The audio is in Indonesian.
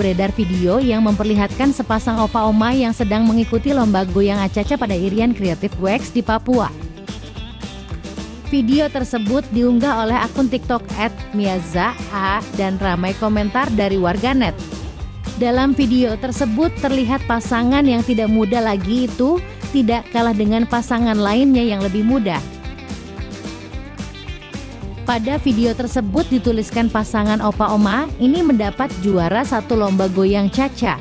beredar video yang memperlihatkan sepasang opa oma yang sedang mengikuti lomba goyang acaca pada Irian Creative Wax di Papua. Video tersebut diunggah oleh akun TikTok @miaza_a dan ramai komentar dari warganet. Dalam video tersebut terlihat pasangan yang tidak muda lagi itu tidak kalah dengan pasangan lainnya yang lebih muda. Pada video tersebut dituliskan pasangan opa oma ini mendapat juara 1 lomba goyang caca.